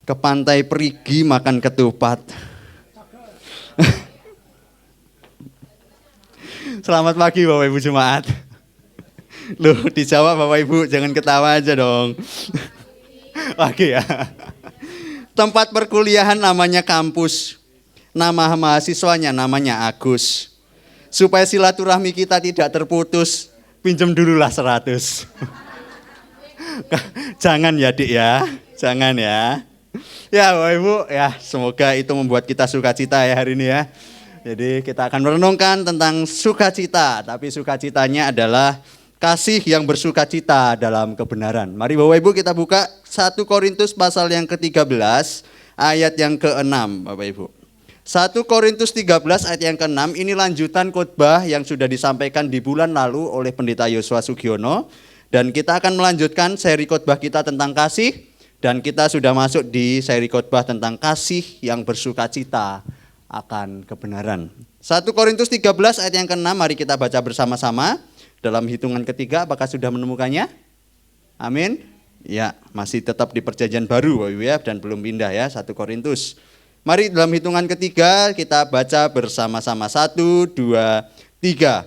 Ke pantai perigi makan ketupat. Selamat pagi Bapak Ibu Jemaat. Loh, dijawab Bapak Ibu, jangan ketawa aja dong. Oke ya. Tempat perkuliahan namanya kampus. Nama mahasiswanya namanya Agus. Supaya silaturahmi kita tidak terputus, pinjam dululah 100. Jangan ya Dik ya, jangan ya. Ya Bapak Ibu, ya semoga itu membuat kita sukacita ya hari ini ya. Jadi kita akan merenungkan tentang sukacita, tapi sukacitanya adalah kasih yang bersukacita dalam kebenaran. Mari Bapak Ibu kita buka 1 Korintus pasal yang ke-13 ayat yang ke-6 Bapak Ibu. 1 Korintus 13 ayat yang ke-6 ini lanjutan khotbah yang sudah disampaikan di bulan lalu oleh Pendeta Yosua Sugiono. Dan kita akan melanjutkan seri khotbah kita tentang kasih. Dan kita sudah masuk di seri khotbah tentang kasih yang bersukacita akan kebenaran. 1 Korintus 13 ayat yang ke-6 mari kita baca bersama-sama. Dalam hitungan ketiga apakah sudah menemukannya? Amin. Ya, masih tetap di perjanjian baru Bapak Ibu ya, dan belum pindah ya 1 Korintus. Mari dalam hitungan ketiga kita baca bersama-sama 1, 2, 3.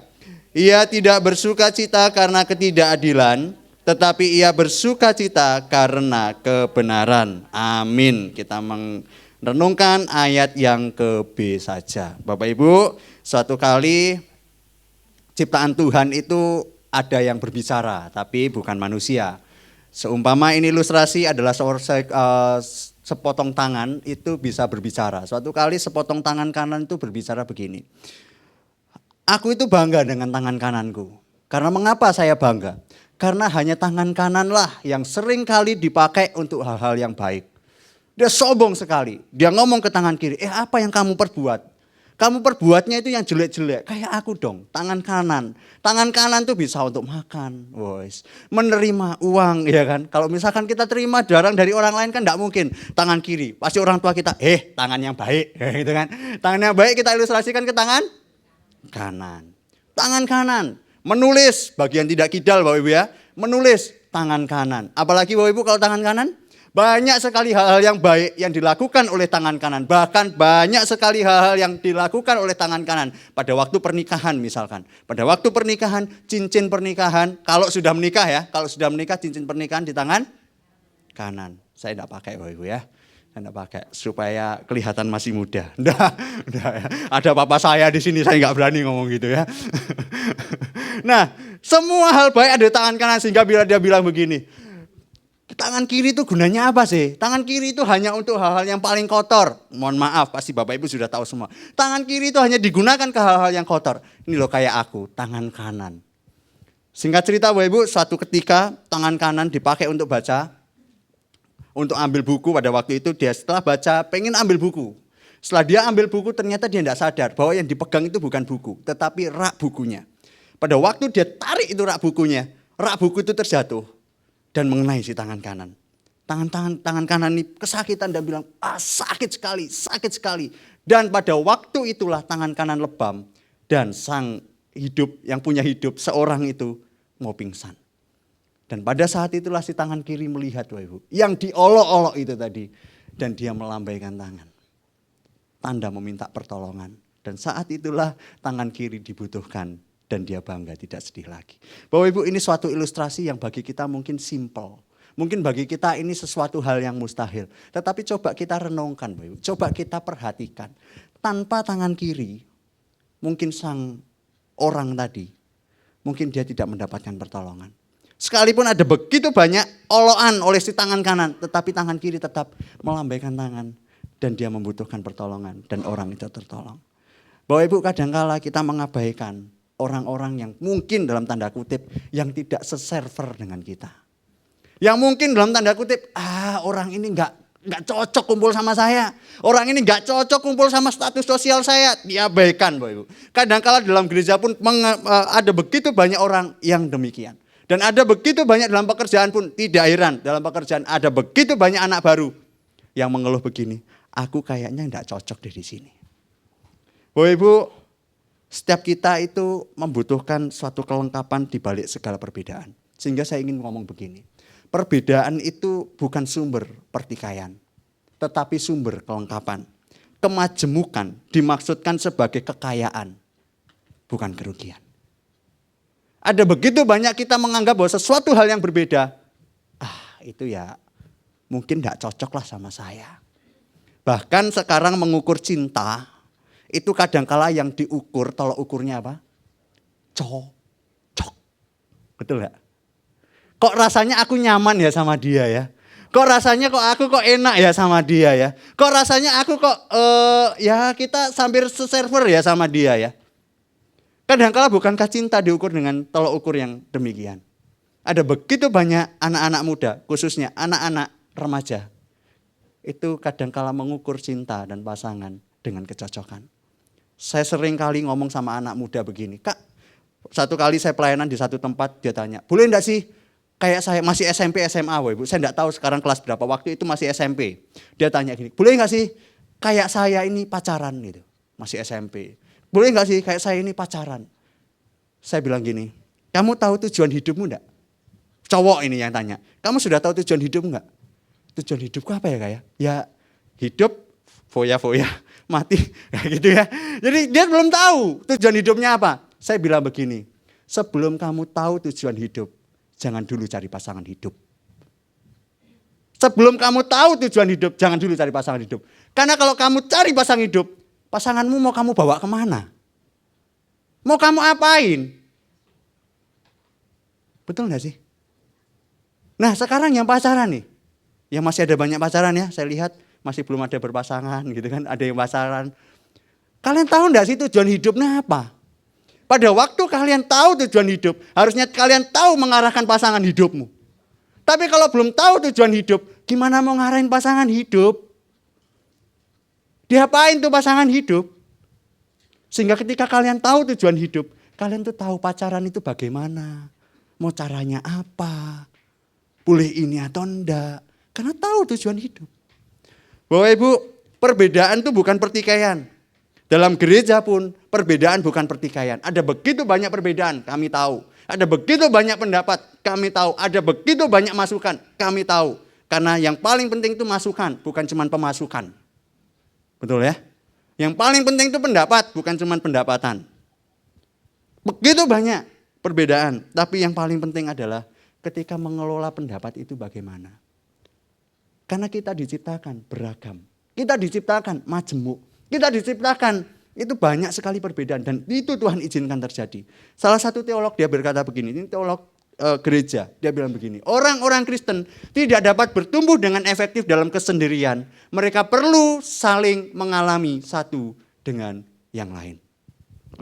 Ia tidak bersukacita karena ketidakadilan, tetapi ia bersukacita karena kebenaran. Amin. Kita merenungkan ayat yang ke-B saja. Bapak Ibu, suatu kali ciptaan Tuhan itu ada yang berbicara, tapi bukan manusia. Seumpama ini ilustrasi adalah sepotong tangan itu bisa berbicara. Suatu kali sepotong tangan kanan itu berbicara begini. Aku itu bangga dengan tangan kananku. Karena mengapa saya bangga? Karena hanya tangan kananlah yang sering kali dipakai untuk hal-hal yang baik. Dia sombong sekali. Dia ngomong ke tangan kiri, apa yang kamu perbuat? Kamu perbuatnya itu yang jelek-jelek. Kayak aku dong, tangan kanan. Tangan kanan tuh bisa untuk makan, menerima uang, ya kan. Kalau misalkan kita terima barang dari orang lain kan enggak mungkin. Tangan kiri, pasti orang tua kita, tangan yang baik, gitu kan. Tangan yang baik kita ilustrasikan ke tangan kanan. Tangan kanan, menulis, bagian tidak kidal Bapak Ibu ya, menulis tangan kanan. Apalagi Bapak Ibu kalau tangan kanan, banyak sekali hal-hal yang baik yang dilakukan oleh tangan kanan. Bahkan banyak sekali hal-hal yang dilakukan oleh tangan kanan. Pada waktu pernikahan misalkan. Pada waktu pernikahan, cincin pernikahan, kalau sudah menikah ya, kalau sudah menikah cincin pernikahan di tangan kanan. Saya tidak pakai Bapak Ibu ya. Saya tidak pakai supaya kelihatan masih muda. Nggak ya. Ada papa saya di sini, saya nggak berani ngomong gitu ya. Nah, semua hal baik ada di tangan kanan sehingga bila dia bilang begini, tangan kiri itu gunanya apa sih? Tangan kiri itu hanya untuk hal-hal yang paling kotor. Mohon maaf, pasti Bapak Ibu sudah tahu semua. Tangan kiri itu hanya digunakan ke hal-hal yang kotor. Ini loh kayak aku, tangan kanan. Singkat cerita Bapak Ibu, suatu ketika tangan kanan dipakai untuk baca. Untuk ambil buku pada waktu itu dia setelah baca pengen ambil buku. Setelah dia ambil buku ternyata dia tidak sadar bahwa yang dipegang itu bukan buku. Tetapi rak bukunya. Pada waktu dia tarik itu rak bukunya. Rak buku itu terjatuh. Dan mengenai si tangan kanan. Tangan kanan ini kesakitan dan bilang sakit sekali. Dan pada waktu itulah tangan kanan lebam. Dan sang hidup yang punya hidup seorang itu mau pingsan. Dan pada saat itulah si tangan kiri melihat Bapak Ibu. Yang diolok-olok itu tadi. Dan dia melambaikan tangan. Tanda meminta pertolongan. Dan saat itulah tangan kiri dibutuhkan. Dan dia bangga tidak sedih lagi. Bapak Ibu ini suatu ilustrasi yang bagi kita mungkin simple. Mungkin bagi kita ini sesuatu hal yang mustahil. Tetapi coba kita renungkan Bapak Ibu. Coba kita perhatikan. Tanpa tangan kiri. Mungkin sang orang tadi. Mungkin dia tidak mendapatkan pertolongan. Sekalipun ada begitu banyak olokan oleh si tangan kanan. Tetapi tangan kiri tetap melambaikan tangan. Dan dia membutuhkan pertolongan. Dan orang itu tertolong. Bapak Ibu kadangkala kita mengabaikan orang-orang yang mungkin dalam tanda kutip. Yang tidak seserver dengan kita. Yang mungkin dalam tanda kutip. Orang ini nggak cocok kumpul sama saya. Orang ini nggak cocok kumpul sama status sosial saya. Diabaikan Bapak Ibu. Kadangkala dalam gereja pun ada begitu banyak orang yang demikian. Dan ada begitu banyak dalam pekerjaan pun, tidak heran dalam pekerjaan ada begitu banyak anak baru yang mengeluh begini, aku kayaknya enggak cocok di sini. Bapak Ibu, setiap kita itu membutuhkan suatu kelengkapan di balik segala perbedaan. Sehingga saya ingin ngomong begini, perbedaan itu bukan sumber pertikaian. tetapi sumber kelengkapan. Kemajemukan dimaksudkan sebagai kekayaan, bukan kerugian. Ada begitu banyak kita menganggap bahwa sesuatu hal yang berbeda, itu ya mungkin tidak cocok lah sama saya. Bahkan sekarang mengukur cinta, itu kadangkala yang diukur, tolok ukurnya apa? Cocok. Betul gak? Kok rasanya aku nyaman ya sama dia ya? Kok rasanya aku enak ya sama dia ya? Kok rasanya aku ya kita hampir se-server ya sama dia ya? Kadangkala bukankah cinta diukur dengan tolok ukur yang demikian? Ada begitu banyak anak-anak muda, khususnya anak-anak remaja. Itu kadangkala mengukur cinta dan pasangan dengan kecocokan. Saya sering kali ngomong sama anak muda begini, Kak, satu kali saya pelayanan di satu tempat, dia tanya, boleh enggak sih? Kayak saya masih SMP, SMA, Ibu. Saya enggak tahu sekarang kelas berapa, waktu itu masih SMP. Dia tanya gini, boleh enggak sih kayak saya ini pacaran gitu, masih SMP. Boleh enggak sih kayak saya ini pacaran? Saya bilang gini, kamu tahu tujuan hidupmu enggak? Cowok ini yang tanya, kamu sudah tahu tujuan hidup enggak? Tujuan hidupku apa ya Kak ya? Ya hidup, foya-foya, mati, gitu ya. Jadi dia belum tahu tujuan hidupnya apa. Saya bilang begini, sebelum kamu tahu tujuan hidup, jangan dulu cari pasangan hidup. Sebelum kamu tahu tujuan hidup, jangan dulu cari pasangan hidup. Karena kalau kamu cari pasangan hidup, pasanganmu mau kamu bawa kemana? Mau kamu apain? Betul gak sih? Nah sekarang yang pacaran nih, yang masih ada banyak pacaran ya, saya lihat masih belum ada berpasangan gitu kan, ada yang pacaran. Kalian tahu gak sih tujuan hidupnya apa? Pada waktu kalian tahu tujuan hidup, harusnya kalian tahu mengarahkan pasangan hidupmu. Tapi kalau belum tahu tujuan hidup, gimana mau ngarahin pasangan hidup? Diapain tuh pasangan hidup? Sehingga ketika kalian tahu tujuan hidup, kalian tuh tahu pacaran itu bagaimana. Mau caranya apa? Boleh ini atau enggak. Karena tahu tujuan hidup. Bapak Ibu, perbedaan itu bukan pertikaian. Dalam gereja pun perbedaan bukan pertikaian. Ada begitu banyak perbedaan, kami tahu. Ada begitu banyak pendapat, kami tahu. Ada begitu banyak masukan, kami tahu. Karena yang paling penting itu masukan, bukan cuma pemasukan. Betul ya? Yang paling penting itu pendapat, bukan cuma pendapatan. Begitu banyak perbedaan, tapi yang paling penting adalah ketika mengelola pendapat itu bagaimana. Karena kita diciptakan beragam. Kita diciptakan majemuk. Kita diciptakan itu banyak sekali perbedaan dan itu Tuhan izinkan terjadi. Salah satu teolog dia berkata begini, ini teolog gereja, dia bilang begini, orang-orang Kristen tidak dapat bertumbuh dengan efektif dalam kesendirian. Mereka perlu saling mengalami satu dengan yang lain.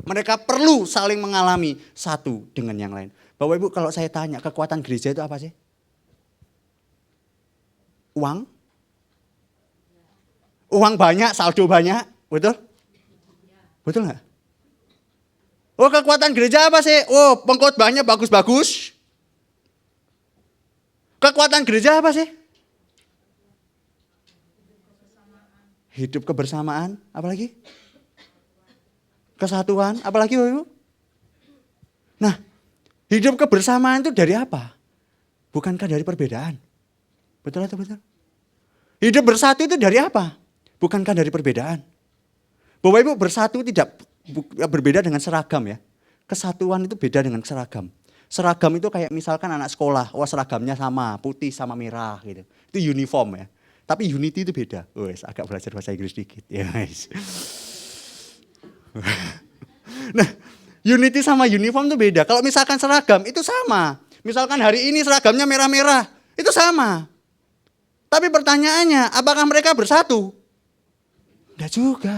Mereka perlu saling mengalami satu dengan yang lain. Bapak Ibu, kalau saya tanya kekuatan gereja itu apa sih? Uang? Uang banyak, saldo banyak, betul? Betul nggak? Oh, kekuatan gereja apa sih? Oh, pengkhotbahnya bagus-bagus. Kekuatan gereja apa sih? Hidup kebersamaan, apalagi? Kesatuan, apalagi Bapak Ibu? Nah, hidup kebersamaan itu dari apa? Bukankah dari perbedaan? Betul atau betul? Hidup bersatu itu dari apa? Bukankah dari perbedaan? Bapak Ibu, bersatu tidak berbeda dengan seragam ya. Kesatuan itu beda dengan seragam. Seragam itu kayak misalkan anak sekolah, seragamnya sama, putih sama merah gitu. Itu uniform ya. Tapi unity itu beda. Wes, agak belajar bahasa Inggris dikit. Ya, guys. Nah, unity sama uniform itu beda. Kalau misalkan seragam itu sama. Misalkan hari ini seragamnya merah-merah, itu sama. Tapi pertanyaannya, apakah mereka bersatu? Enggak juga.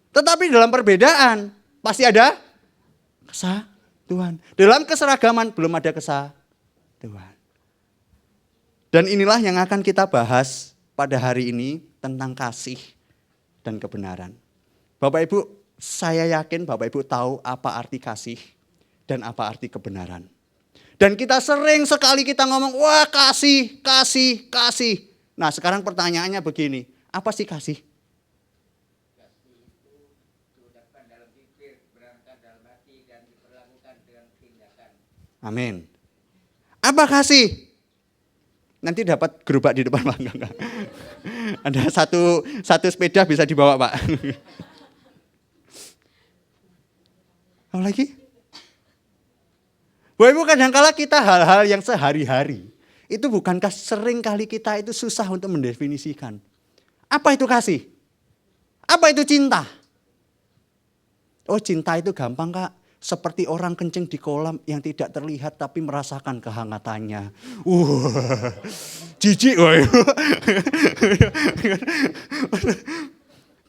Tetapi dalam perbedaan pasti ada kesatuan. Dalam keseragaman belum ada kesatuan. Dan inilah yang akan kita bahas pada hari ini tentang kasih dan kebenaran. Bapak Ibu, saya yakin Bapak Ibu tahu apa arti kasih dan apa arti kebenaran. Dan kita sering sekali kita ngomong, wah kasih, kasih, kasih. Nah sekarang pertanyaannya begini, apa sih kasih? Amin. Apa kasih? Nanti dapat gerobak di depan Pak. Enggak. Ada satu sepeda bisa dibawa Pak. Apa lagi? Bapak Ibu, kadangkala kita hal-hal yang sehari-hari. Itu bukankah sering kali kita itu susah untuk mendefinisikan. Apa itu kasih? Apa itu cinta? Oh, cinta itu gampang Kak. Seperti orang kencing di kolam yang tidak terlihat tapi merasakan kehangatannya. Jijik.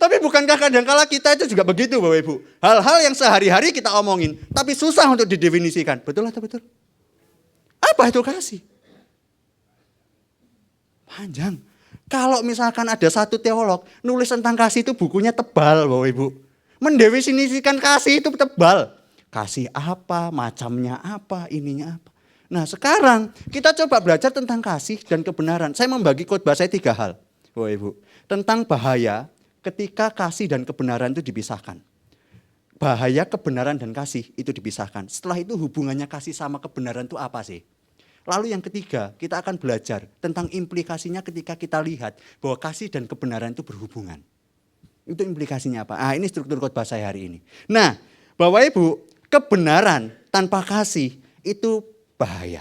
Tapi bukankah kadangkala kita itu juga begitu Bapak Ibu? Hal-hal yang sehari-hari kita omongin tapi susah untuk didefinisikan. Betul atau betul? Apa itu kasih? Panjang. Kalau misalkan ada satu teolog nulis tentang kasih itu bukunya tebal Bapak Ibu. Mendefinisikan kasih itu tebal. Kasih apa, macamnya apa, ininya apa. Nah sekarang kita coba belajar tentang kasih dan kebenaran. Saya membagi khotbah saya 3 hal Bapak Ibu. Tentang bahaya ketika kasih dan kebenaran itu dipisahkan. Bahaya kebenaran dan kasih itu dipisahkan. Setelah itu hubungannya kasih sama kebenaran itu apa sih? Lalu yang ketiga, kita akan belajar tentang implikasinya ketika kita lihat bahwa kasih dan kebenaran itu berhubungan. Itu implikasinya apa? Ini struktur khotbah saya hari ini. Nah, Bapak Ibu, kebenaran tanpa kasih itu bahaya.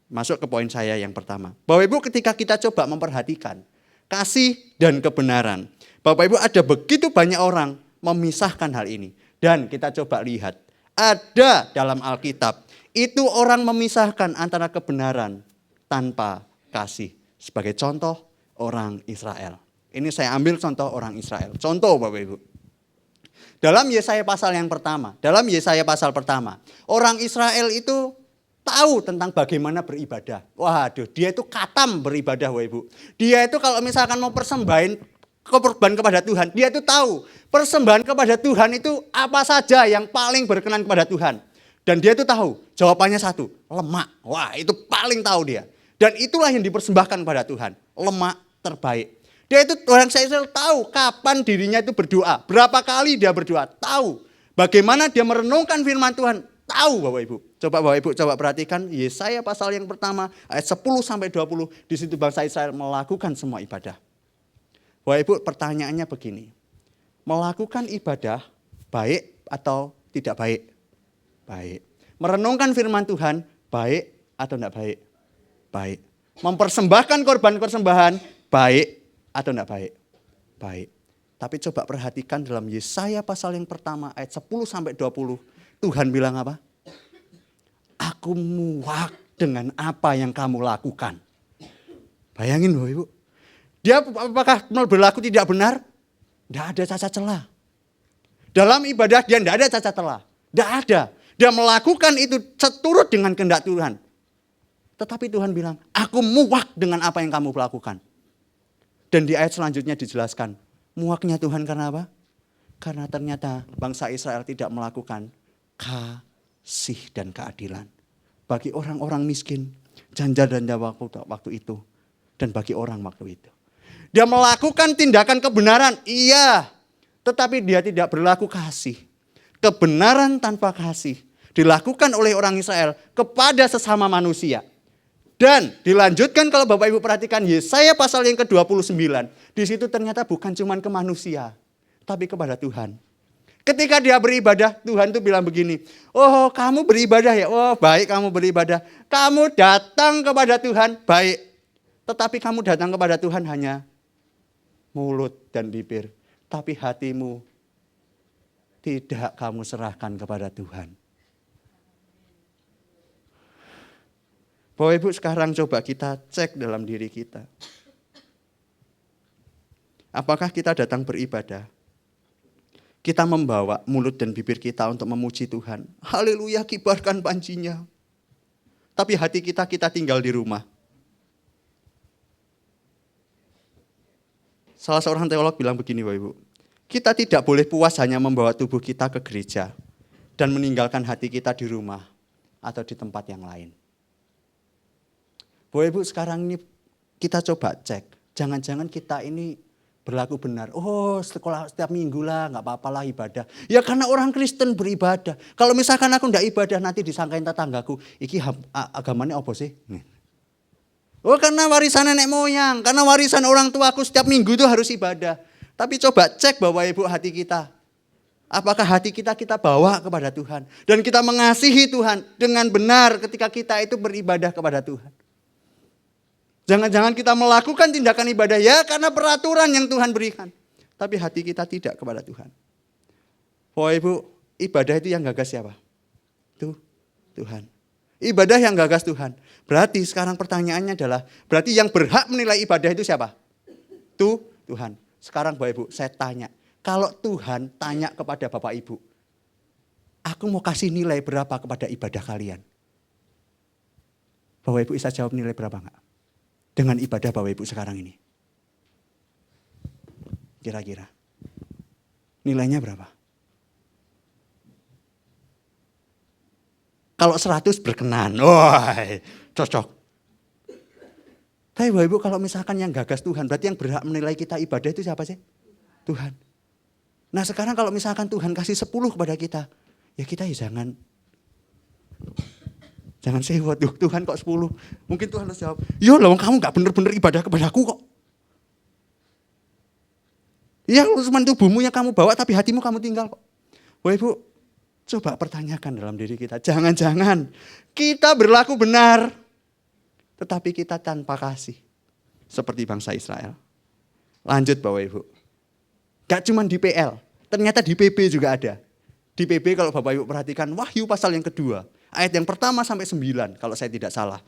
Masuk ke poin saya yang pertama. Bapak Ibu, ketika kita coba memperhatikan kasih dan kebenaran, Bapak Ibu, ada begitu banyak orang memisahkan hal ini. Dan kita coba lihat, ada dalam Alkitab, itu orang memisahkan antara kebenaran tanpa kasih. Sebagai contoh, orang Israel. Ini saya ambil contoh orang Israel. Contoh Bapak Ibu. Dalam Yesaya pasal yang pertama, orang Israel itu tahu tentang bagaimana beribadah. Waduh, dia itu katam beribadah Bapak Ibu. Dia itu kalau misalkan mau persembahin korban kepada Tuhan, dia itu tahu persembahan kepada Tuhan itu apa saja yang paling berkenan kepada Tuhan. Dan dia itu tahu, jawabannya satu, lemak. Wah, itu paling tahu dia. Dan itulah yang dipersembahkan kepada Tuhan, lemak terbaik. Dia itu orang Israel tahu kapan dirinya itu berdoa, berapa kali dia berdoa, tahu. Bagaimana dia merenungkan firman Tuhan, tahu Bapak Ibu. Bapak Ibu coba perhatikan Yesaya pasal yang pertama ayat 10 sampai 20, di situ bangsa Israel melakukan semua ibadah. Bapak Ibu, pertanyaannya begini. Melakukan ibadah baik atau tidak baik? Baik. Merenungkan firman Tuhan baik atau tidak baik? Baik. Mempersembahkan korban persembahan baik atau tidak baik? Baik. Tapi coba perhatikan dalam Yesaya pasal yang pertama ayat 10 sampai 20. Tuhan bilang apa? Aku muak dengan apa yang kamu lakukan. Bayangin Bapak Ibu. Dia apakah berlaku tidak benar? Tidak ada cacat celah. Dalam ibadah dia tidak ada cacat celah. Tidak ada. Dia melakukan itu seturut dengan kehendak Tuhan. Tetapi Tuhan bilang, aku muak dengan apa yang kamu lakukan. Dan di ayat selanjutnya dijelaskan, muaknya Tuhan karena apa? Karena ternyata bangsa Israel tidak melakukan kasih dan keadilan. Bagi orang-orang miskin, janda dan waktu itu. Dan bagi orang waktu itu. Dia melakukan tindakan kebenaran, iya. Tetapi dia tidak berlaku kasih. Kebenaran tanpa kasih dilakukan oleh orang Israel kepada sesama manusia. Dan dilanjutkan kalau Bapak Ibu perhatikan Yesaya pasal yang ke-29. Di situ ternyata bukan cuma ke manusia, tapi kepada Tuhan. Ketika dia beribadah, Tuhan tuh bilang begini, oh kamu beribadah ya, oh baik kamu beribadah. Kamu datang kepada Tuhan, baik. Tetapi kamu datang kepada Tuhan hanya mulut dan bibir. Tapi hatimu tidak kamu serahkan kepada Tuhan. Bapak Ibu, sekarang coba kita cek dalam diri kita. Apakah kita datang beribadah? Kita membawa mulut dan bibir kita untuk memuji Tuhan. Haleluya, kibarkan pancinya. Tapi hati kita tinggal di rumah. Salah seorang teolog bilang begini Bapak Ibu. Kita tidak boleh puas hanya membawa tubuh kita ke gereja dan meninggalkan hati kita di rumah atau di tempat yang lain. Bapak Ibu, sekarang ini kita coba cek. Jangan-jangan kita ini berlaku benar. Oh, sekolah setiap minggu lah, gak apa-apa lah ibadah. Ya karena orang Kristen beribadah. Kalau misalkan aku gak ibadah nanti disangkain tetanggaku. Iki agamanya apa sih? Oh karena warisan nenek moyang, karena warisan orang tuaku setiap minggu itu harus ibadah. Tapi coba cek Bapak Ibu hati kita. Apakah hati kita bawa kepada Tuhan. Dan kita mengasihi Tuhan dengan benar ketika kita itu beribadah kepada Tuhan. Jangan-jangan kita melakukan tindakan ibadah ya karena peraturan yang Tuhan berikan. Tapi hati kita tidak kepada Tuhan. Bapak Ibu, ibadah itu yang gagas siapa? Tuhan. Ibadah yang gagas Tuhan. Berarti sekarang pertanyaannya adalah, berarti yang berhak menilai ibadah itu siapa? Tuhan. Sekarang Bapak Ibu, saya tanya. Kalau Tuhan tanya kepada Bapak Ibu, aku mau kasih nilai berapa kepada ibadah kalian? Bapak Ibu bisa jawab nilai berapa enggak? Dengan ibadah Bapak Ibu sekarang ini. Kira-kira. Nilainya berapa? Kalau 100 berkenan, wah cocok. Tapi Bapak Ibu kalau misalkan yang gagas Tuhan, berarti yang berhak menilai kita ibadah itu siapa sih? Tuhan. Nah sekarang kalau misalkan Tuhan kasih 10 kepada kita, ya kita ya jangan sewot, Tuhan kok 10. Mungkin Tuhan harus jawab, yo loh kamu gak bener-bener ibadah kepadaku kok. Iya cuma tubuhmu yang kamu bawa tapi hatimu kamu tinggal kok. Bapak Ibu, coba pertanyakan dalam diri kita, jangan-jangan kita berlaku benar, tetapi kita tanpa kasih. Seperti bangsa Israel. Lanjut Bapak Ibu. Gak cuma di PL, ternyata di PB juga ada. Di PB kalau Bapak Ibu perhatikan, Wahyu pasal yang kedua. Ayat yang pertama sampai 9 kalau saya tidak salah.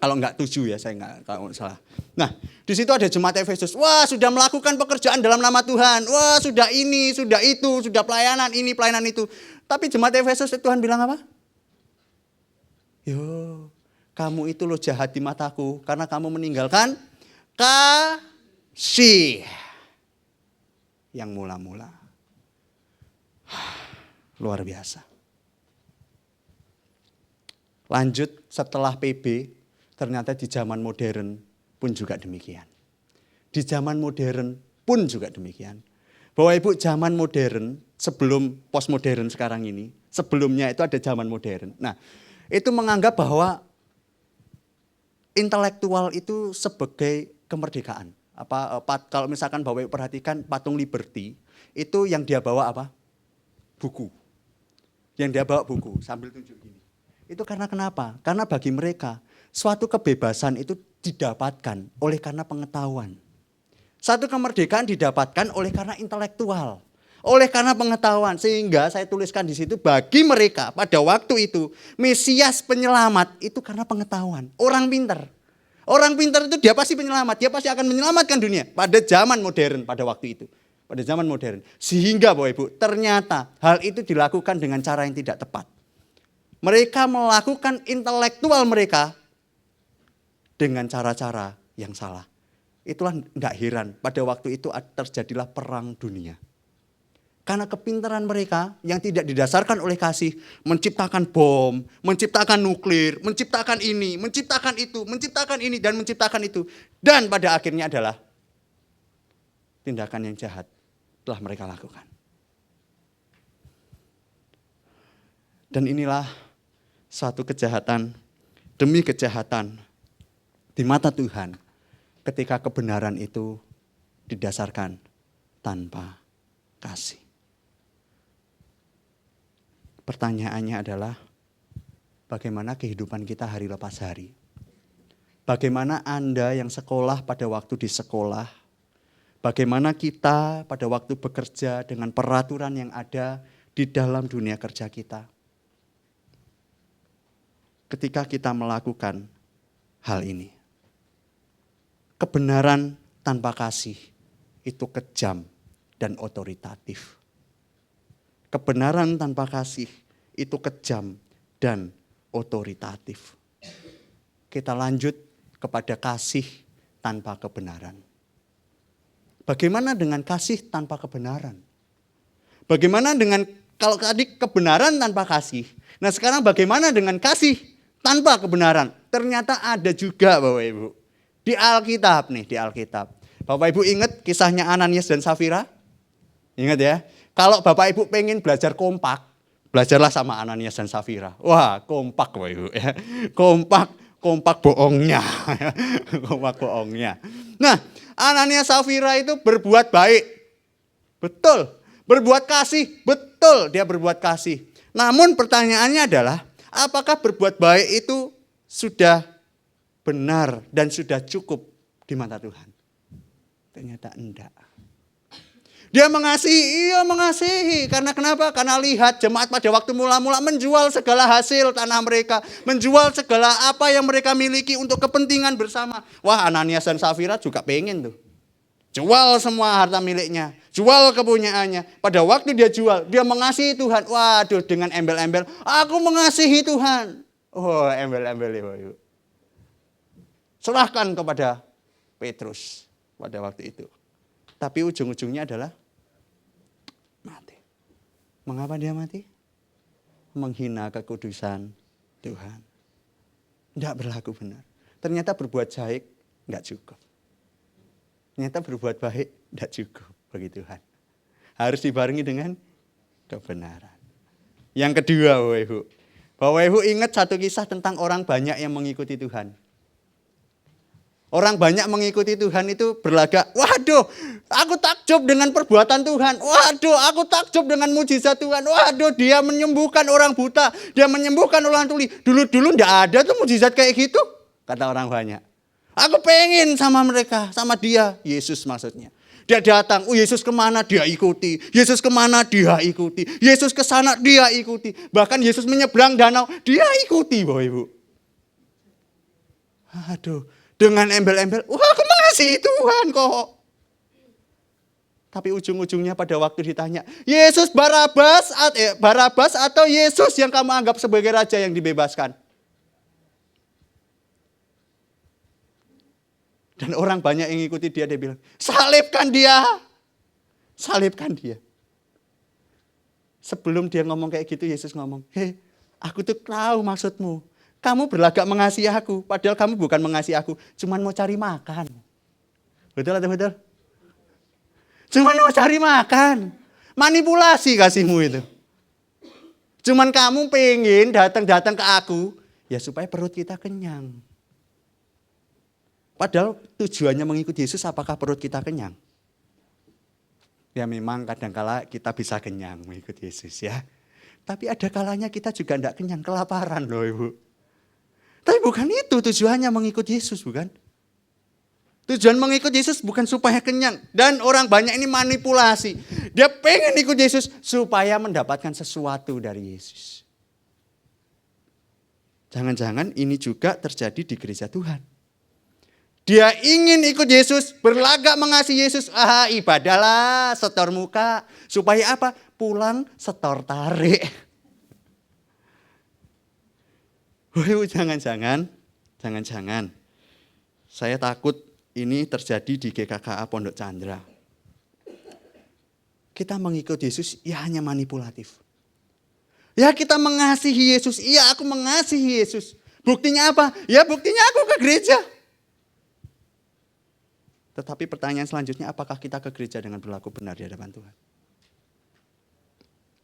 Kalau enggak 7 ya, saya enggak kalau salah. Nah, di situ ada jemaat Efesus. Wah, sudah melakukan pekerjaan dalam nama Tuhan. Wah, sudah ini, sudah itu, sudah pelayanan ini, pelayanan itu. Tapi jemaat Efesus Tuhan bilang apa? Yo, kamu itu loh jahat di mataku karena kamu meninggalkan kasih yang mula-mula. Luar biasa. Lanjut setelah PB, ternyata di zaman modern pun juga demikian. Di zaman modern pun juga demikian. Bapak Ibu, zaman modern sebelum postmodern sekarang ini, sebelumnya itu ada zaman modern. Nah, itu menganggap bahwa intelektual itu sebagai kemerdekaan. Kalau misalkan Bapak Ibu perhatikan patung Liberty, itu yang dia bawa apa? Buku. Yang dia bawa buku sambil tunjuk gini. Itu karena kenapa? Karena bagi mereka suatu kebebasan itu didapatkan oleh karena pengetahuan. Satu kemerdekaan didapatkan oleh karena intelektual. Oleh karena pengetahuan. Sehingga saya tuliskan di situ bagi mereka pada waktu itu Mesias penyelamat itu karena pengetahuan. Orang pintar. Orang pintar itu dia pasti penyelamat. Dia pasti akan menyelamatkan dunia pada zaman modern pada waktu itu. Pada zaman modern. Sehingga Bapak Ibu ternyata hal itu dilakukan dengan cara yang tidak tepat. Mereka melakukan intelektual mereka dengan cara-cara yang salah. Itulah tidak heran pada waktu itu terjadilah perang dunia. Karena kepintaran mereka yang tidak didasarkan oleh kasih menciptakan bom, menciptakan nuklir, menciptakan ini, menciptakan itu, menciptakan ini dan menciptakan itu. Dan pada akhirnya adalah tindakan yang jahat telah mereka lakukan. Dan inilah suatu kejahatan demi kejahatan di mata Tuhan ketika kebenaran itu didasarkan tanpa kasih. Pertanyaannya adalah bagaimana kehidupan kita hari lepas hari? Bagaimana Anda yang sekolah pada waktu di sekolah? Bagaimana kita pada waktu bekerja dengan peraturan yang ada di dalam dunia kerja kita? Ketika kita melakukan hal ini. Kebenaran tanpa kasih itu kejam dan otoritatif. Kebenaran tanpa kasih itu kejam dan otoritatif. Kita lanjut kepada kasih tanpa kebenaran. Bagaimana dengan kasih tanpa kebenaran? Bagaimana dengan kalau tadi kebenaran tanpa kasih? Nah sekarang bagaimana dengan kasih tanpa kebenaran? Ternyata ada juga Bapak Ibu. Di Alkitab nih, di Alkitab. Bapak Ibu ingat kisahnya Ananias dan Safira? Ingat ya? Kalau Bapak Ibu pengen belajar kompak, belajarlah sama Ananias dan Safira. Wah kompak Bapak Ibu ya. Kompak kompak bohongnya. Kompak bohongnya. Nah, Ananias Safira itu berbuat baik. Betul. Berbuat kasih. Betul, dia berbuat kasih. Namun pertanyaannya adalah, apakah berbuat baik itu sudah benar dan sudah cukup di mata Tuhan? Ternyata enggak. Dia mengasihi, iya mengasihi. Karena kenapa? Karena lihat jemaat pada waktu mula-mula menjual segala hasil tanah mereka. Menjual segala apa yang mereka miliki untuk kepentingan bersama. Wah, Ananias dan Safira juga pengen tuh. Jual semua harta miliknya. Jual kepunyaannya. Pada waktu dia jual, dia mengasihi Tuhan. Waduh, dengan embel-embel, aku mengasihi Tuhan. Oh, embel-embel ya. Serahkan kepada Petrus pada waktu itu. Tapi ujung-ujungnya adalah mati. Mengapa dia mati? Menghina kekudusan Tuhan. Tidak berlaku benar. Ternyata berbuat baik tidak cukup. Ternyata berbuat baik tidak cukup bagi Tuhan. Harus dibarengi dengan kebenaran. Yang kedua, Bapak Ibu. Bapak Ibu ingat satu kisah tentang orang banyak yang mengikuti Tuhan. Orang banyak mengikuti Tuhan itu berlagak, waduh, aku takjub dengan perbuatan Tuhan. Waduh, aku takjub dengan mujizat Tuhan. Waduh, dia menyembuhkan orang buta. Dia menyembuhkan orang tuli. Dulu-dulu enggak ada tuh mujizat kayak gitu, kata orang banyak. Aku pengen sama mereka, sama dia. Yesus maksudnya. Dia datang, Yesus kemana dia ikuti. Yesus kemana dia ikuti. Yesus ke sana dia ikuti. Bahkan Yesus menyeberang danau, dia ikuti, Bapak Ibu. Aduh. Dengan embel-embel, wah aku mengasihi Tuhan kok. Tapi ujung-ujungnya pada waktu ditanya, Yesus Barabas atau Yesus yang kamu anggap sebagai raja yang dibebaskan? Dan orang banyak yang ikuti dia bilang, salibkan dia. Salibkan dia. Sebelum dia ngomong kayak gitu, Yesus ngomong, hei, aku tuh tahu maksudmu. Kamu berlagak mengasihi aku, padahal kamu bukan mengasihi aku, cuman mau cari makan. Betul atau betul? Cuman mau cari makan. Manipulasi kasihmu itu. Cuman kamu pengen datang-datang ke aku, ya supaya perut kita kenyang. Padahal tujuannya mengikuti Yesus, apakah perut kita kenyang? Ya memang kadangkala kita bisa kenyang mengikuti Yesus ya. Tapi ada kalanya kita juga tidak kenyang, kelaparan loh Ibu. Tapi bukan itu tujuannya mengikut Yesus, bukan? Tujuan mengikut Yesus bukan supaya kenyang. Dan orang banyak ini manipulasi. Dia pengen ikut Yesus supaya mendapatkan sesuatu dari Yesus. Jangan-jangan ini juga terjadi di gereja Tuhan. Dia ingin ikut Yesus, berlagak mengasihi Yesus. Ibadahlah, setor muka. Supaya apa? Pulang setor tarik. Jangan-jangan, saya takut ini terjadi di GKKA Pondok Chandra. Kita mengikut Yesus, ya hanya manipulatif. Ya kita mengasihi Yesus, iya aku mengasihi Yesus. Buktinya apa? Ya buktinya aku ke gereja. Tetapi pertanyaan selanjutnya, apakah kita ke gereja dengan berlaku benar di hadapan Tuhan?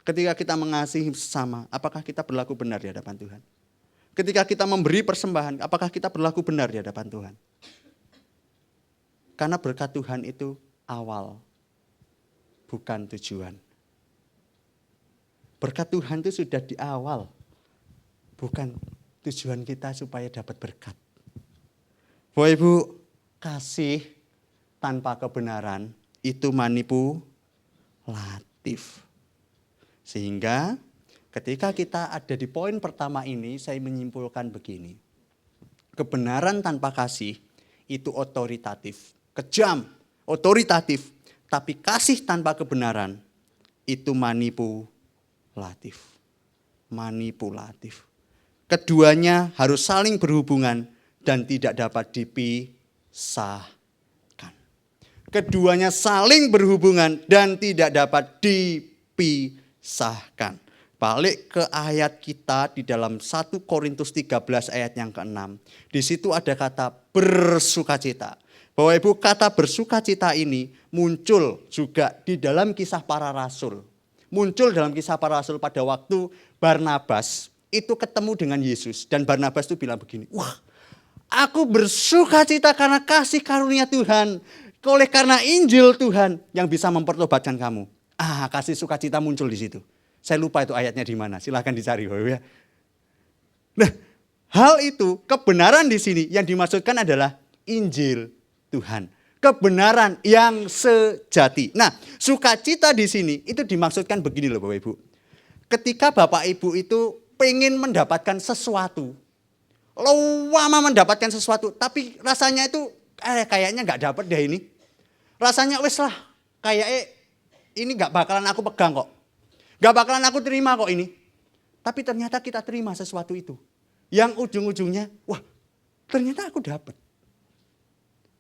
Ketika kita mengasihi sesama, apakah kita berlaku benar di hadapan Tuhan? Ketika kita memberi persembahan, apakah kita berlaku benar di hadapan Tuhan? Karena berkat Tuhan itu awal, bukan tujuan. Berkat Tuhan itu sudah di awal, bukan tujuan kita supaya dapat berkat. Bapak Ibu, kasih tanpa kebenaran itu manipulatif. Sehingga ketika kita ada di poin pertama ini, saya menyimpulkan begini. Kebenaran tanpa kasih itu otoritatif, kejam, otoritatif. Tapi kasih tanpa kebenaran itu manipulatif. Manipulatif. Keduanya harus saling berhubungan dan tidak dapat dipisahkan. Keduanya saling berhubungan dan tidak dapat dipisahkan. Balik ke ayat kita di dalam 1 Korintus 13 ayat yang ke-6. Di situ ada kata bersukacita. Bapak Ibu, kata bersukacita ini muncul juga di dalam kisah para rasul. Muncul dalam kisah para rasul pada waktu Barnabas itu ketemu dengan Yesus. Dan Barnabas itu bilang begini, wah Aku bersukacita karena kasih karunia Tuhan. Oleh karena Injil Tuhan yang bisa mempertobatkan kamu. Kasih sukacita muncul di situ. Saya lupa itu ayatnya di mana. Silahkan dicari. Ya. Nah, hal itu, kebenaran di sini yang dimaksudkan adalah Injil Tuhan. Kebenaran yang sejati. Nah, sukacita di sini itu dimaksudkan begini loh Bapak Ibu. Ketika Bapak Ibu itu pengen mendapatkan sesuatu. Lama mendapatkan sesuatu, tapi rasanya itu kayaknya nggak dapat deh ini. Rasanya wes lah, kayaknya ini nggak bakalan aku pegang kok. Nggak bakalan aku terima kok ini. Tapi ternyata kita terima sesuatu itu. Yang ujung-ujungnya, wah ternyata aku dapat.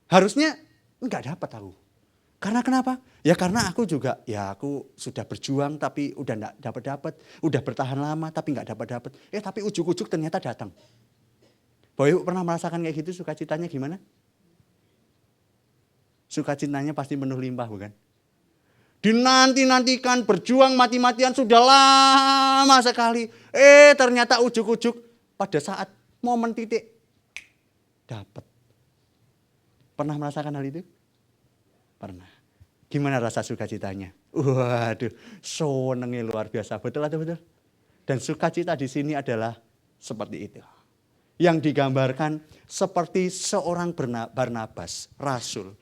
Harusnya nggak dapat aku. Karena kenapa? Ya karena aku juga, ya aku sudah berjuang tapi udah nggak dapat-dapat. Udah bertahan lama tapi nggak dapat-dapat. Tapi ujuk-ujuk ternyata datang. Bapak Ibu pernah merasakan kayak gitu, sukacitanya gimana? Sukacitanya pasti penuh limpah bukan? Dinanti-nantikan, berjuang mati-matian sudah lama sekali. Ternyata ujuk-ujuk pada saat momen titik dapat. Pernah merasakan hal itu? Pernah. Gimana rasa sukacitanya? Waduh, senengnya luar biasa. Betul atau betul? Dan sukacita di sini adalah seperti itu. Yang digambarkan seperti seorang Barnabas, rasul,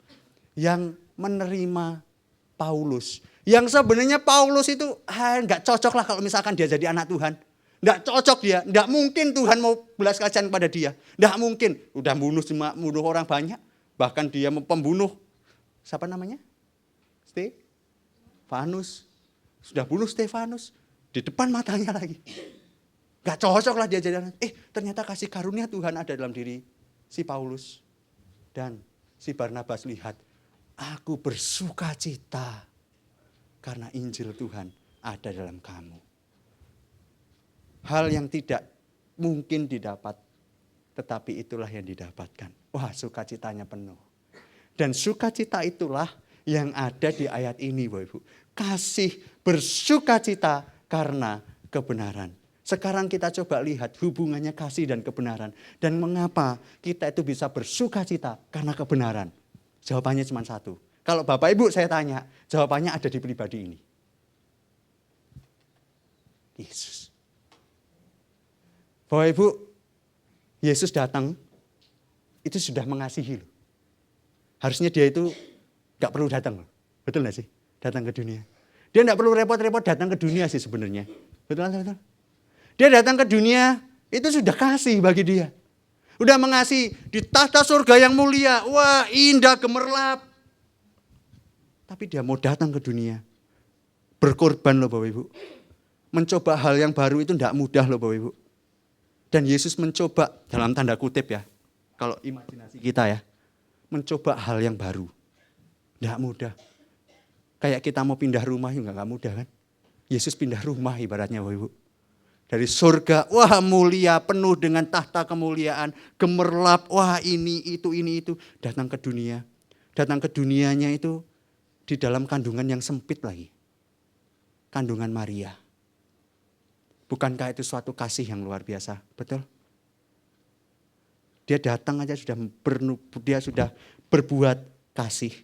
yang menerima Paulus. Yang sebenarnya Paulus itu nggak cocok lah kalau misalkan dia jadi anak Tuhan. Nggak cocok dia, nggak mungkin Tuhan mau belas kasihan pada dia. Nggak mungkin, udah bunuh orang banyak. Bahkan dia pembunuh, siapa namanya? Stefanus. Sudah bunuh Stefanus, di depan matanya lagi. Gak cocok lah dia jadi anak. Ternyata kasih karunia Tuhan ada dalam diri si Paulus. Dan si Barnabas lihat, aku bersukacita karena Injil Tuhan ada dalam kamu. Hal yang tidak mungkin didapat, tetapi itulah yang didapatkan. Wah, sukacitanya penuh. Dan sukacita itulah yang ada di ayat ini, Bapak Ibu. Kasih bersukacita karena kebenaran. Sekarang kita coba lihat hubungannya kasih dan kebenaran. Dan mengapa kita itu bisa bersukacita karena kebenaran. Jawabannya cuma satu. Kalau Bapak Ibu saya tanya, jawabannya ada di pribadi ini. Yesus. Bapak Ibu, Yesus datang, itu sudah mengasihi loh. Harusnya dia itu gak perlu datang loh. Betul gak sih? Datang ke dunia. Dia gak perlu repot-repot datang ke dunia sih sebenarnya. Betul betul. Dia datang ke dunia, itu sudah kasih bagi dia. Udah mengasihi di tahta surga yang mulia. Wah, indah gemerlap. Tapi dia mau datang ke dunia. Berkorban loh Bapak Ibu. Mencoba hal yang baru itu tidak mudah loh Bapak Ibu. Dan Yesus mencoba, dalam tanda kutip ya. Kalau imajinasi kita ya. Mencoba hal yang baru. Tidak mudah. Kayak kita mau pindah rumah juga nggak mudah kan. Yesus pindah rumah ibaratnya Bapak Ibu. Dari surga, wah mulia, penuh dengan tahta kemuliaan, gemerlap, wah ini itu. Datang ke dunia. Datang ke dunianya itu di dalam kandungan yang sempit lagi. Kandungan Maria. Bukankah itu suatu kasih yang luar biasa? Betul? Dia datang aja dia sudah berbuat kasih.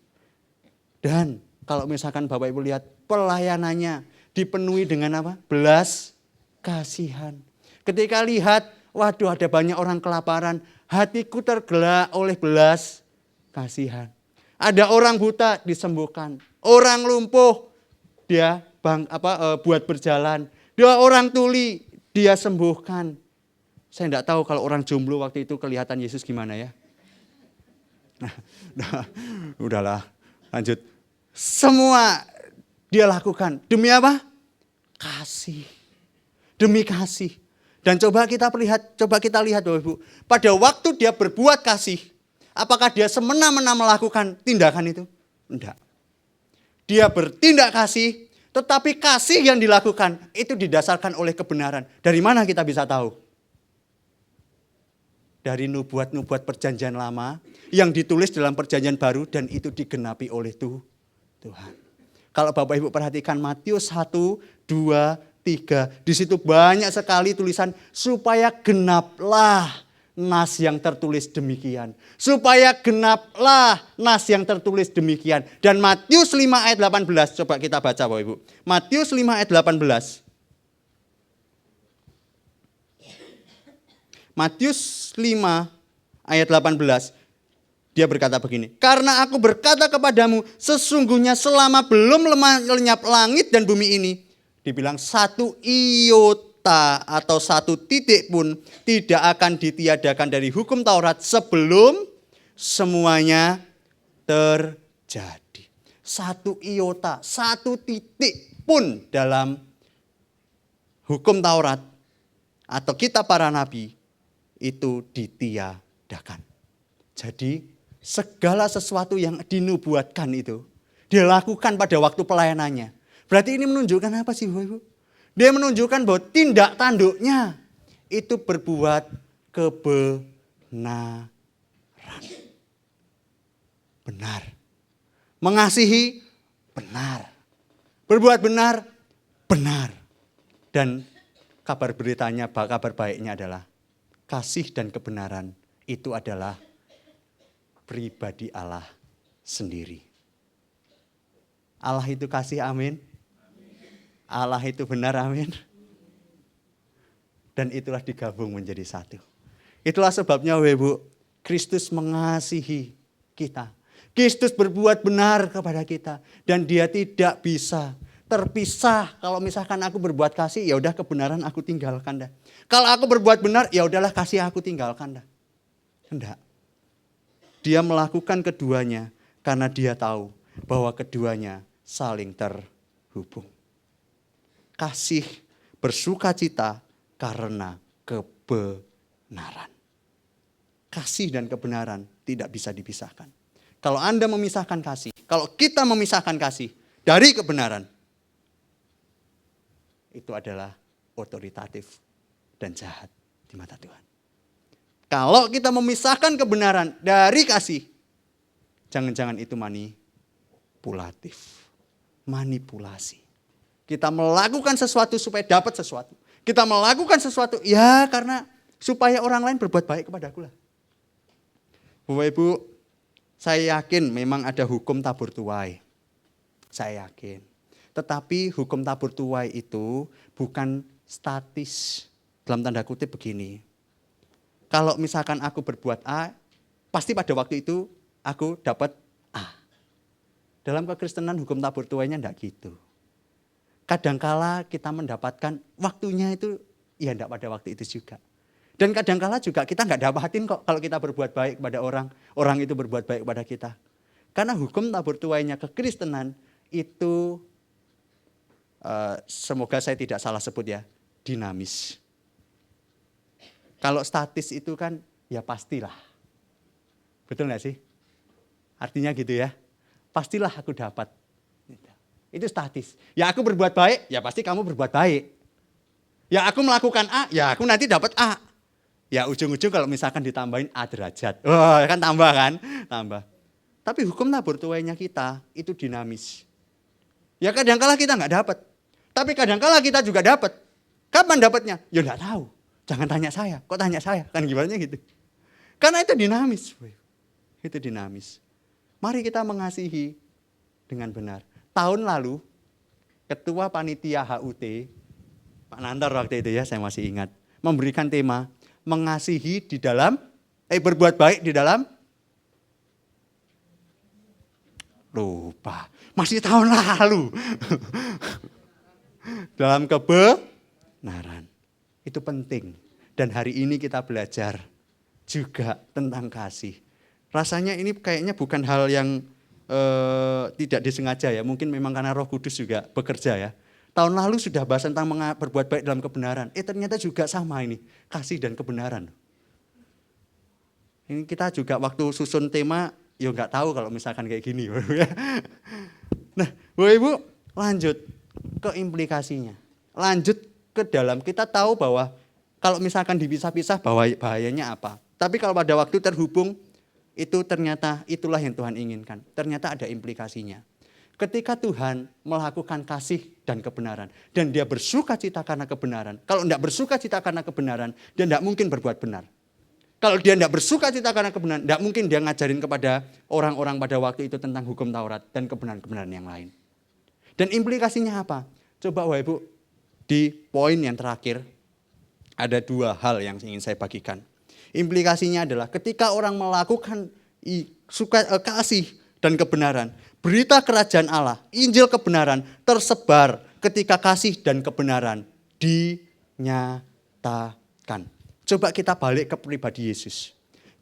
Dan kalau misalkan Bapak Ibu lihat pelayanannya dipenuhi dengan apa? Belas kasihan. Ketika lihat, waduh ada banyak orang kelaparan, hatiku tergerak oleh belas kasihan. Ada orang buta disembuhkan, orang lumpuh dia buat berjalan, dia orang tuli dia sembuhkan. Saya enggak tahu kalau orang jomblo waktu itu kelihatan Yesus gimana ya. Nah, udahlah, lanjut. Semua dia lakukan demi apa? Kasih. Demi kasih. Dan coba kita lihat Bapak Ibu. Pada waktu dia berbuat kasih, apakah dia semena-mena melakukan tindakan itu? Enggak. Dia bertindak kasih, tetapi kasih yang dilakukan itu didasarkan oleh kebenaran. Dari mana kita bisa tahu? Dari nubuat-nubuat perjanjian lama yang ditulis dalam perjanjian baru dan itu digenapi oleh Tuhan. Kalau Bapak Ibu perhatikan Matius 1, 2, 3. Di situ banyak sekali tulisan supaya genaplah nas yang tertulis demikian. Supaya genaplah nas yang tertulis demikian. Dan Matius 5 ayat 18, coba kita baca Bapak Ibu. Matius 5 ayat 18. Matius 5 ayat 18. Dia berkata begini, karena aku berkata kepadamu, sesungguhnya selama belum lenyap langit dan bumi ini, dibilang satu iota atau satu titik pun tidak akan ditiadakan dari hukum Taurat sebelum semuanya terjadi. Satu iota, satu titik pun dalam hukum Taurat atau kitab para nabi itu ditiadakan. Jadi segala sesuatu yang dinubuatkan itu dilakukan pada waktu pelayanannya. Berarti ini menunjukkan apa sih Bapak Ibu? Dia menunjukkan bahwa tindak tanduknya itu berbuat kebenaran. Benar. Mengasihi, benar. Berbuat benar, benar. Dan kabar beritanya, kabar baiknya adalah kasih dan kebenaran itu adalah pribadi Allah sendiri. Allah itu kasih, amin. Allah itu benar, amin. Dan itulah digabung menjadi satu. Itulah sebabnya Ibu, Kristus mengasihi kita. Kristus berbuat benar kepada kita. Dan dia tidak bisa terpisah. Kalau misalkan aku berbuat kasih, ya udah kebenaran aku tinggalkan dah. Kalau aku berbuat benar, ya udahlah kasih aku tinggalkan dah. Enggak. Dia melakukan keduanya karena dia tahu bahwa keduanya saling terhubung. Kasih bersukacita karena kebenaran. Kasih dan kebenaran tidak bisa dipisahkan. Kalau Anda memisahkan kasih, kalau kita memisahkan kasih dari kebenaran, itu adalah otoritatif dan jahat di mata Tuhan. Kalau kita memisahkan kebenaran dari kasih, jangan-jangan itu manipulatif. Manipulasi. Kita melakukan sesuatu supaya dapat sesuatu. Kita melakukan sesuatu ya karena supaya orang lain berbuat baik kepadaku lah. Bapak Ibu, saya yakin memang ada hukum tabur tuai. Saya yakin. Tetapi hukum tabur tuai itu bukan statis. Dalam tanda kutip begini. Kalau misalkan aku berbuat A, pasti pada waktu itu aku dapat A. Dalam kekristenan hukum tabur tuainya enggak gitu. Kadangkala kita mendapatkan waktunya itu, ya enggak pada waktu itu juga. Dan kadangkala juga kita enggak dapatin kok kalau kita berbuat baik kepada orang, orang itu berbuat baik kepada kita. Karena hukum tabur tuainya kekristenan itu, semoga saya tidak salah sebut ya, dinamis. Kalau statis itu kan ya pastilah. Betul gak sih? Artinya gitu ya. Pastilah aku dapat. Itu statis. Ya aku berbuat baik, ya pasti kamu berbuat baik. Ya aku melakukan A, ya aku nanti dapat A. Ya ujung-ujung kalau misalkan ditambahin A derajat. Oh kan tambah kan? Tambah. Tapi hukum tabur tuainya kita itu dinamis. Ya kadangkala kita gak dapat. Tapi kadangkala kita juga dapat. Kapan dapatnya? Ya gak tahu. Jangan tanya saya, kok tanya saya? Kan gimana gitu. Karena itu dinamis. Itu dinamis. Mari kita mengasihi dengan benar. Tahun lalu, Ketua Panitia HUT, Pak Nantor waktu itu ya, saya masih ingat. Memberikan tema, mengasihi di dalam, berbuat baik di dalam. Lupa, masih tahun lalu. Dalam kebenaran. Itu penting. Dan hari ini kita belajar juga tentang kasih. Rasanya ini kayaknya bukan hal yang tidak disengaja ya. Mungkin memang karena Roh Kudus juga bekerja ya. Tahun lalu sudah bahas tentang berbuat baik dalam kebenaran. Ternyata juga sama ini. Kasih dan kebenaran. Ini kita juga waktu susun tema, ya nggak tahu kalau misalkan kayak gini. Nah, Bapak Ibu lanjut ke implikasinya. Lanjut ke dalam, kita tahu bahwa kalau misalkan dipisah-pisah bahayanya apa. Tapi kalau pada waktu terhubung, itu ternyata itulah yang Tuhan inginkan. Ternyata ada implikasinya. Ketika Tuhan melakukan kasih dan kebenaran, dan dia bersuka cita karena kebenaran. Kalau tidak bersuka cita karena kebenaran, dia tidak mungkin berbuat benar. Kalau dia tidak bersuka cita karena kebenaran, tidak mungkin dia ngajarin kepada orang-orang pada waktu itu tentang hukum Taurat dan kebenaran-kebenaran yang lain. Dan implikasinya apa? Coba Bapak Ibu, di poin yang terakhir, ada dua hal yang ingin saya bagikan. Implikasinya adalah ketika orang melakukan kasih dan kebenaran, berita kerajaan Allah, Injil kebenaran tersebar ketika kasih dan kebenaran dinyatakan. Coba kita balik ke pribadi Yesus.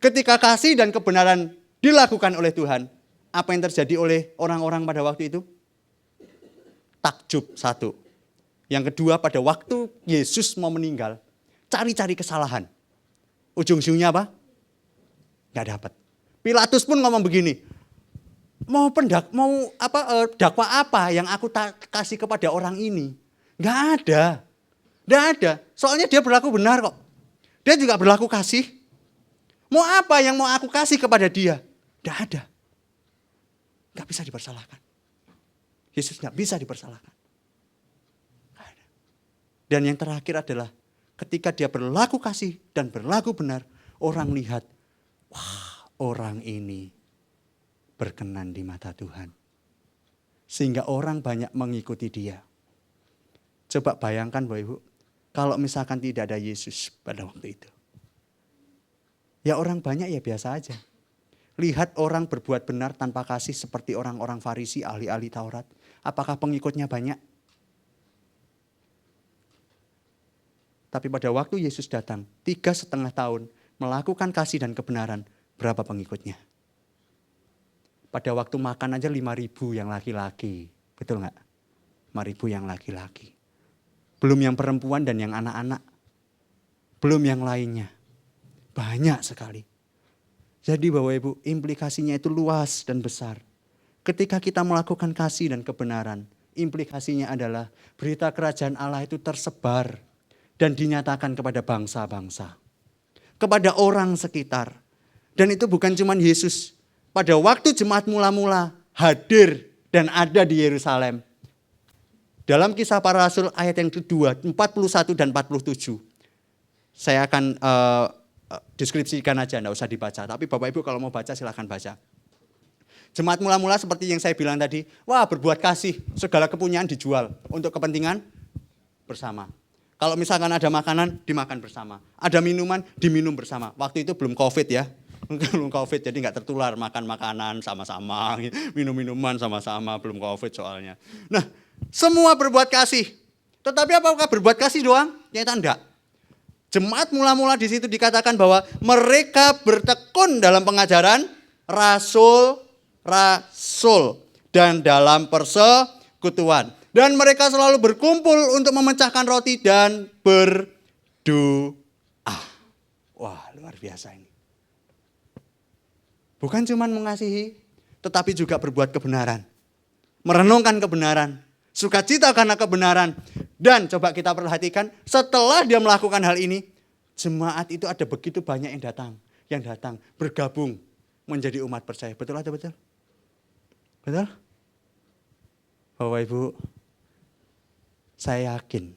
Ketika kasih dan kebenaran dilakukan oleh Tuhan, apa yang terjadi oleh orang-orang pada waktu itu? Takjub satu. Yang kedua, pada waktu Yesus mau meninggal, cari-cari kesalahan. Ujung-ujungnya apa? Nggak dapat. Pilatus pun ngomong begini, dakwa apa yang aku kasih kepada orang ini? Nggak ada. Nggak ada. Soalnya dia berlaku benar kok. Dia juga berlaku kasih. Mau apa yang mau aku kasih kepada dia? Nggak ada. Nggak bisa dipersalahkan. Yesus nggak bisa dipersalahkan. Nggak ada. Dan yang terakhir adalah ketika dia berlaku kasih dan berlaku benar, orang lihat, wah, orang ini berkenan di mata Tuhan. Sehingga orang banyak mengikuti dia. Coba bayangkan Bapak Ibu, kalau misalkan tidak ada Yesus pada waktu itu. Ya orang banyak ya biasa aja. Lihat orang berbuat benar tanpa kasih seperti orang-orang Farisi, ahli-ahli Taurat. Apakah pengikutnya banyak? Tapi pada waktu Yesus datang, 3,5 tahun melakukan kasih dan kebenaran, berapa pengikutnya? Pada waktu makan aja 5.000 yang laki-laki. Betul nggak? 5.000 yang laki-laki. Belum yang perempuan dan yang anak-anak. Belum yang lainnya. Banyak sekali. Jadi Bapak Ibu, implikasinya itu luas dan besar. Ketika kita melakukan kasih dan kebenaran, implikasinya adalah berita kerajaan Allah itu tersebar dan dinyatakan kepada bangsa-bangsa. Kepada orang sekitar. Dan itu bukan cuma Yesus. Pada waktu jemaat mula-mula hadir dan ada di Yerusalem. Dalam Kisah Para Rasul ayat yang kedua, 41 dan 47. Saya akan deskripsikan aja, enggak usah dibaca. Tapi Bapak Ibu kalau mau baca silahkan baca. Jemaat mula-mula seperti yang saya bilang tadi, wah berbuat kasih, segala kepunyaan dijual untuk kepentingan bersama. Kalau misalkan ada makanan, dimakan bersama. Ada minuman, diminum bersama. Waktu itu belum COVID ya. Belum COVID, jadi nggak tertular. Makan makanan sama-sama, minum minuman sama-sama, belum COVID soalnya. Nah, semua berbuat kasih. Tetapi apakah berbuat kasih doang? Ternyata enggak. Jemaat mula-mula di situ dikatakan bahwa mereka bertekun dalam pengajaran rasul dan dalam persekutuan. Dan mereka selalu berkumpul untuk memecahkan roti dan berdoa. Wah, luar biasa ini. Bukan cuma mengasihi, tetapi juga berbuat kebenaran. Merenungkan kebenaran. Sukacita karena kebenaran. Dan coba kita perhatikan, setelah dia melakukan hal ini, jemaat itu ada begitu banyak yang datang. Yang datang bergabung menjadi umat percaya. Betul atau betul? Betul? Bapak Ibu, saya yakin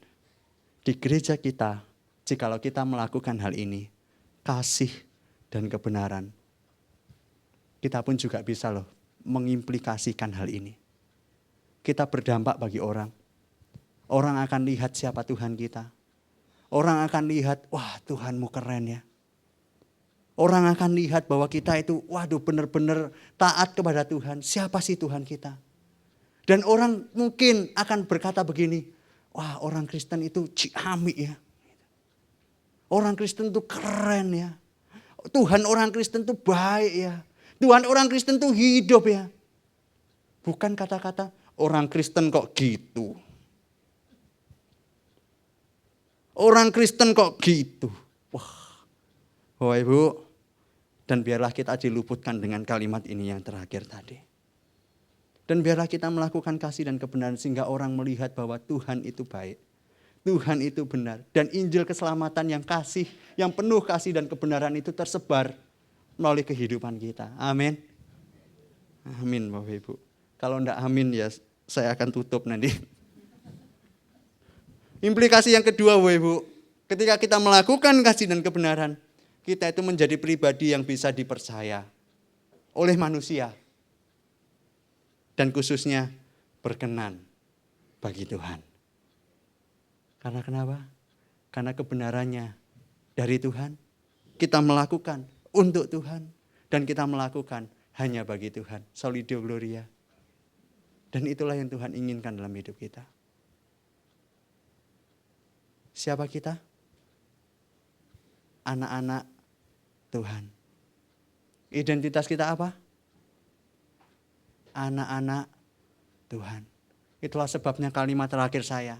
di gereja kita, jikalau kita melakukan hal ini, kasih dan kebenaran, kita pun juga bisa loh mengimplikasikan hal ini. Kita berdampak bagi orang. Orang akan lihat siapa Tuhan kita. Orang akan lihat, wah Tuhanmu keren ya. Orang akan lihat bahwa kita itu, waduh benar-benar taat kepada Tuhan. Siapa sih Tuhan kita? Dan orang mungkin akan berkata begini, wah orang Kristen itu ciamik ya. Orang Kristen itu keren ya. Tuhan orang Kristen itu baik ya. Tuhan orang Kristen itu hidup ya. Bukan kata-kata orang Kristen kok gitu. Orang Kristen kok gitu. Wah, Bapak Ibu. Dan biarlah kita diluputkan dengan kalimat ini yang terakhir tadi. Dan biarlah kita melakukan kasih dan kebenaran sehingga orang melihat bahwa Tuhan itu baik. Tuhan itu benar. Dan Injil keselamatan yang kasih, yang penuh kasih dan kebenaran itu tersebar melalui kehidupan kita. Amin. Amin Bapak Ibu. Kalau enggak amin ya saya akan tutup nanti. Implikasi yang kedua Bapak Ibu. Ketika kita melakukan kasih dan kebenaran, kita itu menjadi pribadi yang bisa dipercaya oleh manusia. Dan khususnya berkenan bagi Tuhan. Karena kenapa? Karena kebenarannya dari Tuhan. Kita melakukan untuk Tuhan. Dan kita melakukan hanya bagi Tuhan. Soli Deo Gloria. Dan itulah yang Tuhan inginkan dalam hidup kita. Siapa kita? Anak-anak Tuhan. Identitas kita apa? Anak-anak Tuhan. Itulah sebabnya kalimat terakhir saya.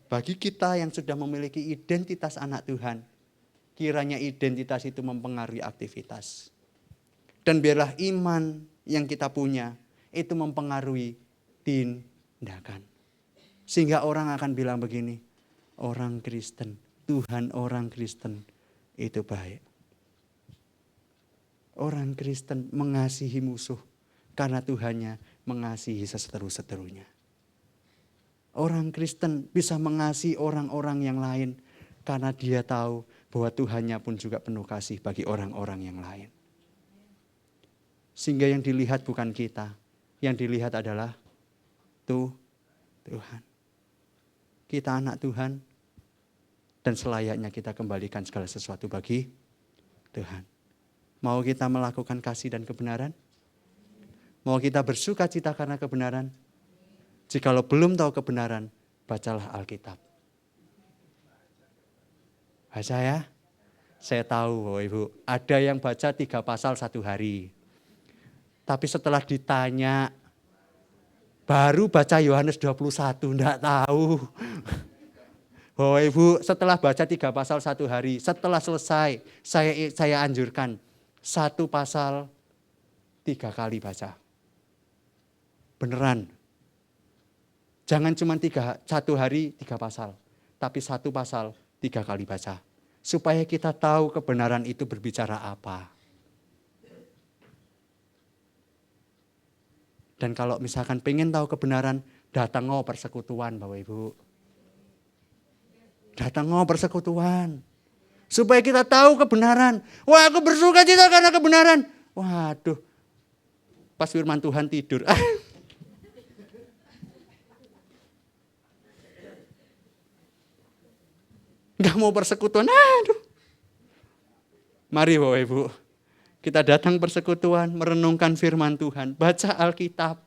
Bagi kita yang sudah memiliki identitas anak Tuhan, kiranya identitas itu mempengaruhi aktivitas. Dan biarlah iman yang kita punya itu mempengaruhi tindakan. Sehingga orang akan bilang begini, orang Kristen, Tuhan orang Kristen itu baik. Orang Kristen mengasihi musuh karena Tuhannya mengasihi seseteru-seterunya. Orang Kristen bisa mengasihi orang-orang yang lain karena dia tahu bahwa Tuhannya pun juga penuh kasih bagi orang-orang yang lain. Sehingga yang dilihat bukan kita, yang dilihat adalah Tuhan. Kita anak Tuhan dan selayaknya kita kembalikan segala sesuatu bagi Tuhan. Mau kita melakukan kasih dan kebenaran? Mau kita bersuka cita karena kebenaran? Jikalau belum tahu kebenaran, bacalah Alkitab. Baca ya. Saya tahu Bapak Ibu, ada yang baca 3 pasal 1 hari. Tapi setelah ditanya, baru baca Yohanes 21, enggak tahu. Bapak Ibu, setelah baca 3 pasal 1 hari, setelah selesai, saya anjurkan 1 pasal 3 kali baca. Beneran. Jangan cuma 1 hari 3 pasal. Tapi 1 pasal 3 kali baca. Supaya kita tahu kebenaran itu berbicara apa. Dan kalau misalkan pengen tahu kebenaran, datang persekutuan Bapak Ibu. Datang persekutuan. Supaya kita tahu kebenaran. Wah, aku bersuka cita karena kebenaran. Waduh. Pas firman Tuhan tidur. Gak mau persekutuan, aduh. Mari Bapak Ibu, kita datang persekutuan, merenungkan firman Tuhan, baca Alkitab.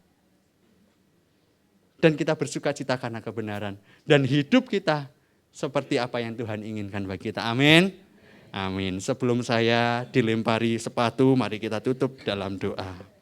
Dan kita bersuka cita karena kebenaran. Dan hidup kita seperti apa yang Tuhan inginkan bagi kita. Amin. Amin. Sebelum saya dilempari sepatu, mari kita tutup dalam doa.